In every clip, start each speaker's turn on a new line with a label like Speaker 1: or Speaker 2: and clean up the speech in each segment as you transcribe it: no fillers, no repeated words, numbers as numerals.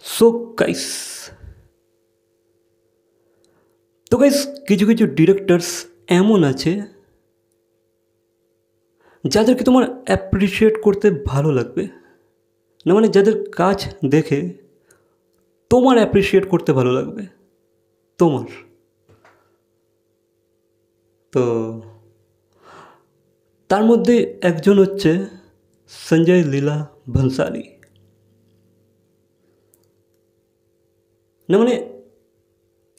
Speaker 1: So guys, কিছু কিছু directors এমন আছে যাদেরকে তোমার অ্যাপ্রিসিয়েট করতে ভালো লাগবে না, মানে যাদের কাজ দেখে তোমার অ্যাপ্রিসিয়েট করতে ভালো লাগবে তোমার। তো তার মধ্যে একজন হচ্ছে সঞ্জয় লীলা ভনসালী। না মানে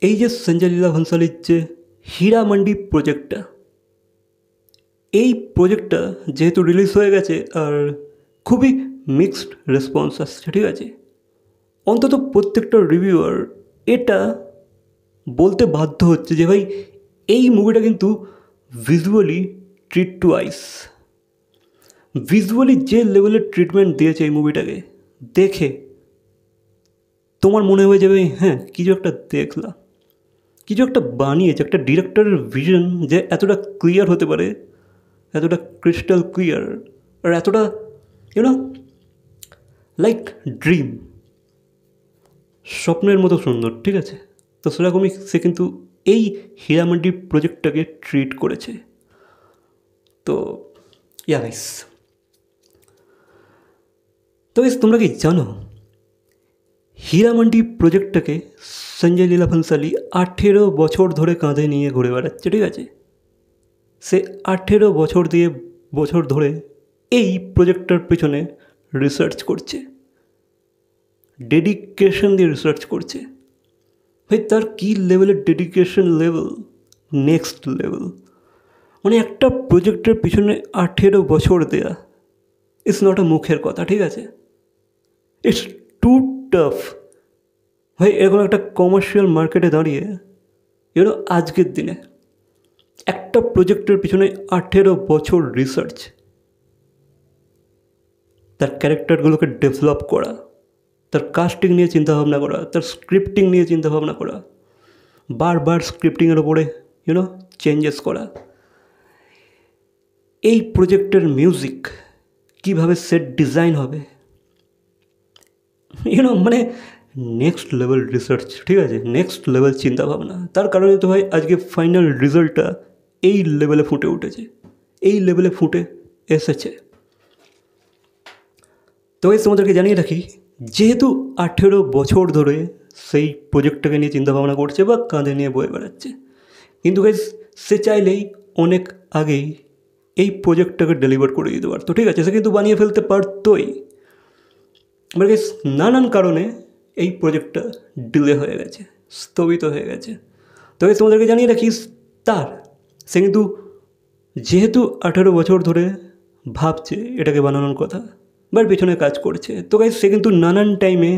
Speaker 1: এই যে সঞ্জয় লীলা ভনসালীর যে হীরামান্ডি প্রজেক্টটা, এই প্রজেক্টটা যেহেতু রিলিজ হয়ে গেছে আর খুবই মিক্সড রেসপন্স আসছে, ঠিক আছে, অন্তত প্রত্যেকটা রিভিউয়ার এটা বলতে বাধ্য হচ্ছে যে ভাই এই মুভিটা কিন্তু visually treat to eyes, visually যে লেভেলের ট্রিটমেন্ট দিয়েছে এই মুভিটাকে দেখে তোমার মনে হয়ে যাবে হ্যাঁ কিছু একটা দেখলাম, কিছু একটা বানিয়েছে, একটা ডিরেক্টরের ভিশন যে এতটা ক্লিয়ার হতে পারে, এতটা ক্রিস্টাল ক্লিয়ার আর এতটা ইউনো লাইক ড্রিম, স্বপ্নের মতো সুন্দর, ঠিক আছে। তো সেরকমই সে কিন্তু এই হীরামান্ডি প্রজেক্টটাকে ট্রিট করেছে। তো গাইস, তো গাইস তোমরা কি জানো হীরামান্ডি প্রজেক্টটাকে সঞ্জয় লীলা ভনসালী 18 বছর ধরে কাঁধে নিয়ে ঘুরে বেড়াচ্ছে, ঠিক আছে। সে 18 বছর ধরে এই প্রজেক্টটার পেছনে রিসার্চ করছে, ডেডিকেশন দিয়ে রিসার্চ করছে। ভাই তার কী লেভেলের ডেডিকেশন লেভেল, নেক্সট লেভেল। মানে একটা প্রজেক্টের পিছনে 18 বছর দেয়া ইটস নট আ মুখের কথা, ঠিক আছে, ইটস টু টাফ। ভাই এরকম একটা কমার্শিয়াল মার্কেটে দাঁড়িয়ে আজকের দিনে একটা প্রজেক্টের পিছনে 18 বছর রিসার্চ, তার ক্যারেক্টারগুলোকে ডেভেলপ করা, তার কাস্টিং নিয়ে চিন্তাভাবনা করা, তার স্ক্রিপ্টিং নিয়ে চিন্তাভাবনা করা, বারবার স্ক্রিপ্টিংয়ের ওপরে চেঞ্জেস করা, এই প্রজেক্টের মিউজিক কীভাবে সেট ডিজাইন হবে, মানে নেক্সট লেভেল রিসার্চ, ঠিক আছে, নেক্সট লেভেল চিন্তাভাবনা। তার কারণে তো ভাই আজকে ফাইনাল রেজাল্টটা এই লেভেলে ফুটে উঠেছে, এই লেভেলে ফুটে এসেছে। তো এই তোমাদেরকে জানিয়ে রাখি, যেহেতু 18 বছর ধরে সেই প্রজেক্টটাকে নিয়ে চিন্তাভাবনা করছে বা কাঁধে নিয়ে বয়ে বেড়াচ্ছে, কিন্তু গাইস সে চাইলেই অনেক আগেই এই প্রজেক্টটাকে ডেলিভার করে দিতে পারতো, ঠিক আছে, সে কিন্তু বানিয়ে ফেলতে পারতোই। বাট গাইস নানান কারণে এই প্রজেক্টটা ডিলে হয়ে গেছে, স্থগিত হয়ে গেছে। তো গাইস তোমাদেরকে জানিয়ে রাখি, সে কিন্তু যেহেতু 18 বছর ধরে ভাবছে এটাকে বানানোর কথা, বাট পেছনে কাজ করছে। তো গাইস সে কিন্তু নানান টাইমে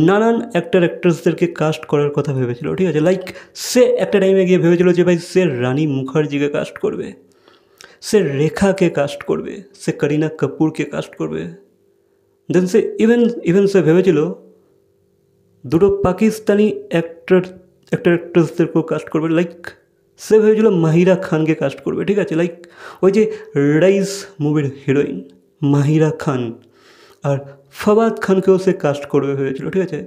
Speaker 1: নানান অ্যাক্ট্রেসদেরকে কাস্ট করার কথা ভেবেছিল, ঠিক আছে। লাইক সে একটা টাইমে গিয়ে ভেবেছিল যে ভাই সে রানী মুখার্জিকে কাস্ট করবে, সে রেখাকে কাস্ট করবে, সে করিনা কাপুরকে কাস্ট করবে। দেন সে ইভেন সে ভেবেছিল দুটো পাকিস্তানি অ্যাক্ট্রেসদেরকেও কাস্ট করবে। লাইক সে ভেবেছিল মাহিরা খানকে কাস্ট করবে, ঠিক আছে, লাইক ওই যে রাইস মুভির হিরোইন মাহিরা খান, আর ফওয়াদ খানকেও সে কাস্ট করবে ভেবেছিল, ঠিক আছে।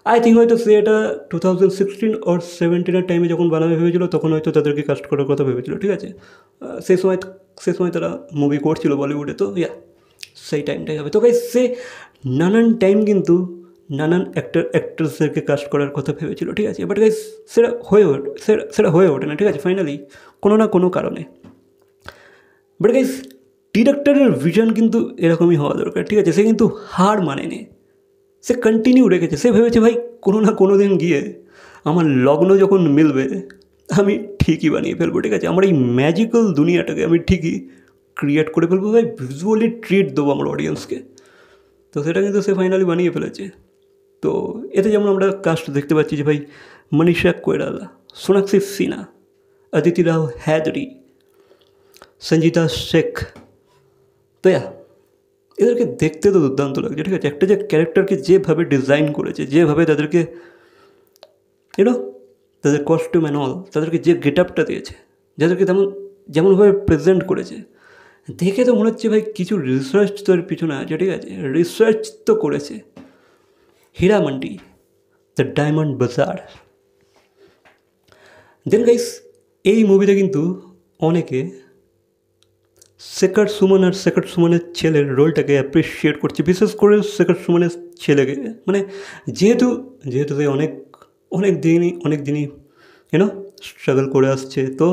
Speaker 1: আই থিঙ্ক হয়তো সে এটা 2016 or 17 টাইমে যখন বানাবে ভেবেছিল, তখন হয়তো তাদেরকে কাস্ট করার কথা ভেবেছিল, ঠিক আছে। সেই সময় তারা মুভি করছিল বলিউডে, তো সেই টাইমটাই হবে। তো গাইস সে নানান টাইম কিন্তু নানান অ্যাক্ট্রেসদেরকে কাস্ট করার কথা ভেবেছিল, ঠিক আছে। বাট গাইস সেটা হয়ে ওঠে না, ঠিক আছে, ফাইনালি কোনো না কোনো কারণে। বাট গাইস ডিরেক্টরের ভিশন কিন্তু এরকমই হওয়া দরকার, ঠিক আছে। সে কিন্তু হার মানেনি, সে কন্টিনিউ রেখেছে। সে ভেবেছে ভাই কোনো না কোনো দিন গিয়ে আমার লগ্ন যখন মিলবে আমি ঠিকই বানিয়ে ফেলবো, ঠিক আছে, আমার এই ম্যাজিক্যাল দুনিয়াটাকে আমি ঠিকই ক্রিয়েট করে ফেলবো, ভাই ভিজুয়ালি ট্রিট দেবো আমার অডিয়েন্সকে। তো সেটা কিন্তু সে ফাইনালি বানিয়ে ফেলেছে। তো এতে যেমন আমরা কাস্ট দেখতে পাচ্ছি যে ভাই মনীষা কৈরালা, সোনাক্ষী সিনহা, অদিতি রাও হ্যাদরি, সঞ্জিতা শেখ। তো এদেরকে দেখতে তো দুর্দান্ত লাগছে, ঠিক আছে। একটা যে ক্যারেক্টারকে যেভাবে ডিজাইন করেছে, যেভাবে তাদেরকে তাদের কস্টিউম অ্যান্ড অল, তাদেরকে যে গেট আপটা দিয়েছে, যাদেরকে যেমনভাবে প্রেজেন্ট করেছে, দেখে তো মনে হচ্ছে ভাই কিছু রিসার্চ তোর পিছনে আছে, ঠিক আছে, রিসার্চ তো করেছে। হীরা মান্ডি, দ্য ডায়মন্ড বাজার। দেন গাইস এই মুভিতে কিন্তু অনেকে শেখর সুমন আর শেখর সুমনের ছেলের রোলটাকে অ্যাপ্রিসিয়েট করছে, বিশেষ করে শেখর সুমনের ছেলেকে। মানে যেহেতু যেহেতু সে অনেক দিনই স্ট্রাগল করে আসছে, তো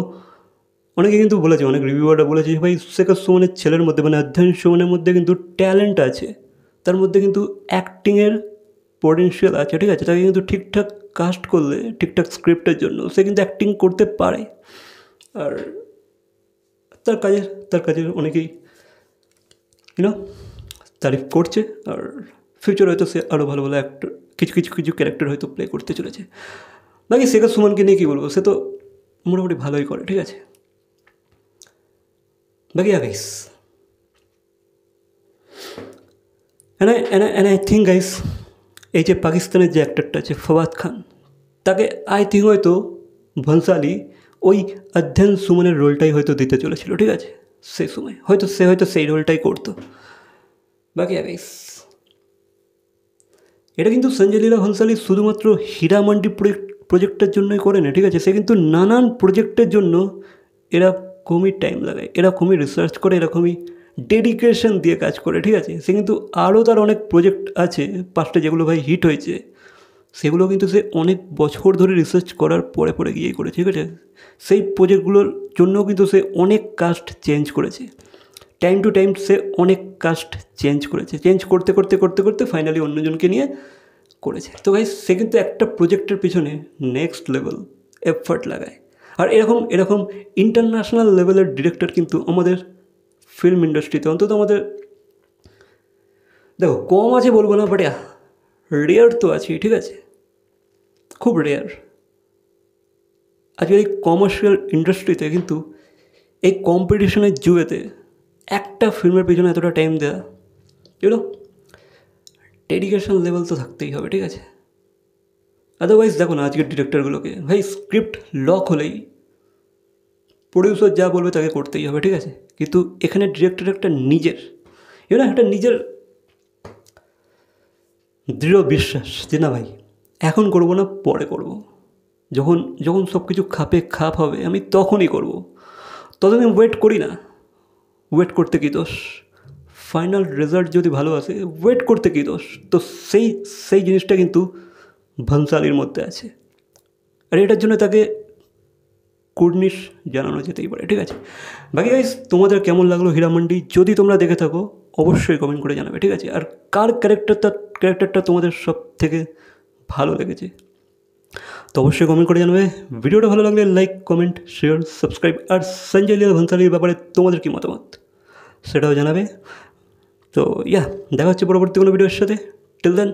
Speaker 1: অনেকে কিন্তু বলেছে, অনেক রিভিউয়াররা বলেছে ভাই শেখর সুমনের ছেলের মধ্যে মানে অধ্যয়ন সুমনের মধ্যে কিন্তু ট্যালেন্ট আছে, তার মধ্যে কিন্তু অ্যাক্টিংয়ের পটেনশিয়াল আছে, ঠিক আছে। তাকে কিন্তু ঠিকঠাক কাস্ট করলে, ঠিকঠাক স্ক্রিপ্টের জন্য সে কিন্তু অ্যাক্টিং করতে পারে। আর তার কাজের অনেকেই তারিফ করছে, আর ফিউচার হয়তো সে আরও ভালো ভালো অ্যাক্টর কিছু ক্যারেক্টার হয়তো প্লে করতে চলেছে। বাকি শেখর সুমনকে নিয়ে কী বলবো, সে তো মোটামুটি ভালোই করে, ঠিক আছে। বাকি guys and I think guys এই যে পাকিস্তানের যে অ্যাক্টরটা আছে ফওয়াদ খান, তাকে আই থিঙ্ক হয়তো ভনসালি ওই অধ্যয়ন সুমনের রোলটাই হয়তো দিতে চলেছিল, ঠিক আছে। সেই সময় হয়তো সেই রোলটাই করতো। বাকি গাইস এটা কিন্তু সঞ্জয় লীলা ভনসালি শুধুমাত্র হীরা মান্ডি প্রজেক্টের জন্যই করে না, ঠিক আছে। সে কিন্তু নানান প্রজেক্টের জন্য এরকমই টাইম লাগায়, এরকমই রিসার্চ করে, এরকমই ডেডিকেশন দিয়ে কাজ করে, ঠিক আছে। সে কিন্তু আরও তার অনেক প্রজেক্ট আছে পাঁচটা, যেগুলো ভাই হিট হয়েছে, সেগুলো কিন্তু সে অনেক বছর ধরে রিসার্চ করার পরে গিয়েই করেছে, ঠিক আছে। সেই প্রজেক্টগুলোর জন্য কিন্তু সে অনেক কাস্ট চেঞ্জ করেছে, টাইম টু টাইম সে অনেক কাস্ট চেঞ্জ করতে ফাইনালি অন্যজনকে নিয়ে করেছে। তো ভাই সে কিন্তু একটা প্রজেক্টের পিছনে নেক্সট লেভেল এফর্ট লাগায়। আর এরকম ইন্টারন্যাশনাল লেভেলের ডিরেক্টর কিন্তু আমাদের ফিল্ম ইন্ডাস্ট্রিতে অন্তত আমাদের দেখো কম আছে বলবো না, বাট রেয়ার তো আছেই, ঠিক আছে, খুব রেয়ার। আজকে এই কমার্শিয়াল ইন্ডাস্ট্রিতে কিন্তু এই কম্পিটিশনের যুগেতে একটা ফিল্মের পিছনে এতটা টাইম দেওয়া, ডেডিকেশন লেভেল তো থাকতেই হবে, ঠিক আছে। আদারওয়াইজ দেখো না আজকের ডিরেক্টরগুলোকে, ভাই স্ক্রিপ্ট লক হলেই প্রডিউসার যা বলবে তাকে করতেই হবে, ঠিক আছে। কিন্তু এখানে ডিরেক্টর একটা নিজের একটা নিজের দৃঢ় বিশ্বাস যে না ভাই এখন করব না, পরে করব, যখন সব কিছু খাপ হবে আমি তখনই করব, ততদিন ওয়েট করি না। ওয়েট করতে কী দোষ, ফাইনাল রেজাল্ট যদি ভালো আসে ওয়েট করতে কী দোষ। তো সেই জিনিসটা কিন্তু ভনসালির মধ্যে আছে, আর এটার জন্য তাকে কুর্নিশ জানানো যেতেই পারে, ঠিক আছে। বাকি গাইস তোমাদের কেমন লাগলো হীরা মান্ডি, যদি তোমরা দেখে থাকো অবশ্যই কমেন্ট করে জানাবে, ঠিক আছে। আর কার ক্যারেক্টারটা তোমাদের সব থেকে ভালো লেগেছে তো অবশ্যই কমেন্ট করে জানাবে। ভিডিওটা ভালো লাগলে লাইক, কমেন্ট, শেয়ার, সাবস্ক্রাইব। আর সঞ্জয় লীলা ভনসালির ব্যাপারে তোমাদের কী মতামত সেটাও জানাবে। তো দেখা হচ্ছে পরবর্তী কোনো ভিডিওর সাথে। Till then